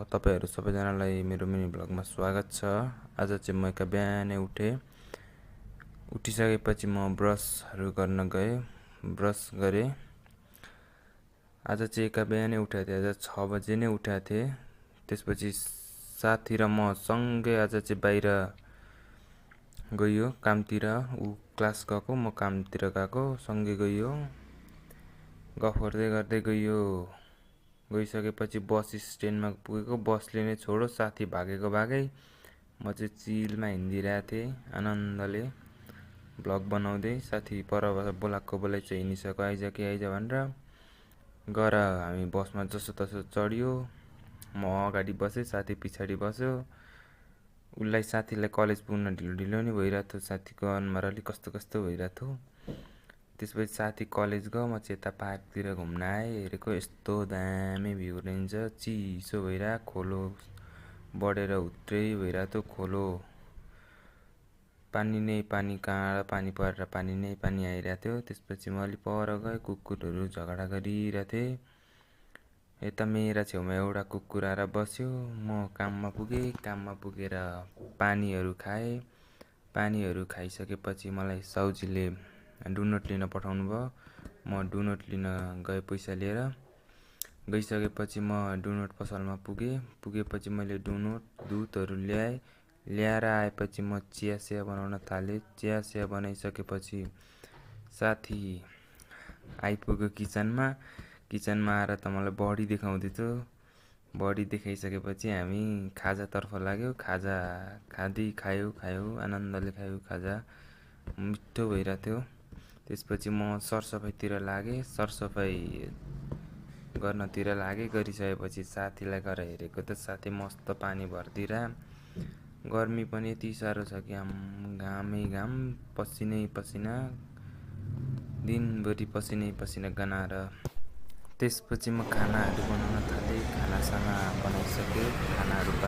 तपाईहरु सबैजनालाई मेरो मिनी ब्लगमा स्वागत छ। आज चाहिँ म बिहानै उठिसकेपछि म ब्रसहरु गर्न गए, ब्रस गरे। आज चाहिँ बिहानै उठेको थिए, आज 6 बजे नै उठेको थिए। त्यसपछि साथी र म सँगै आज चाहिँ बाहिर गइयो कामतिर। उ क्लास गएको, म कामतिर गएको, सँगै गइयो। गफ गर्दै गइयो। गइसकेपछि बस स्ट्यान्डमा पुगेको, बसले नै छोड्यो, साथी भागेको भागै। म चाहिँ चिलमा हिँडिरहेको थिएँ आनन्दले ब्लग बनाउँदै। साथी परबाट बोलाएको चाहिँ हिँडिसक्यो, आइज कि आइज भनेर। गएर हामी बसमा जसो तसो चढ्यो। म अगाडि बसेँ, साथी पछाडि बस्यो। उसलाई साथीलाई कलेज पुग्न ढिलो नै भइरहेको थियो, साथीको अनुहार अलि कस्तो कस्तो भइरहेको थियो। त्यसपछि साथी कलेज गयो, म चाहिँ यता पार्कतिर घुम्न आएँ। हेरेको यस्तो दामी भ्यू रहेछ, चिसो भइरहेको, खोलो बढेर उत्रै भइरहेको थियो। खोलो पानी नै पानी, कहाँ पानी परेर पानी नै पानी आइरहेको थियो। त्यसपछि म अलि पर गएँ, कुकुरहरू झगडा गरिरहेको थिए। यता मेरा छेउमा एउटा कुकुर आएर बस्यो। म काममा पुगेँ, काममा पुगेर पानीहरू खाएँ। पानीहरू खाइसकेपछि मलाई साउजीले डुनट लिन पठाउनु भयो। म डुनट लिन गएँ पैसा लिएर। गइसकेपछि म डुनट पसलमा पुगेपछि मैले डुनट दुधहरू ल्याएर आएपछि म चिया बनाउन थालेँ। चिया बनाइसकेपछि साथी आइपुग्यो किचनमा आएर त मलाई बडी देखाउँदै थियो। बडी देखाइसकेपछि हामी खाजातर्फ लाग्यो। खाजा खायो, आनन्दले खायो खाजा, मिठो भइरहेको थियो। त्यसपछि म सरसफाइतिर लागेँ, सरसफाइ गर्नतिर लागेँ। गरिसकेपछि साथीलाई गएर हेरेको त साथी मस्त पानी भर्दिरा। गर्मी पनि यति साह्रो छ कि घामै घाम, पसिनै पसिना, दिनभरि पसिनै पसिना गनाएर। त्यसपछि म खानाहरू बनाउन थालेँ। खानासाना बनाइसकेँ। खानाहरू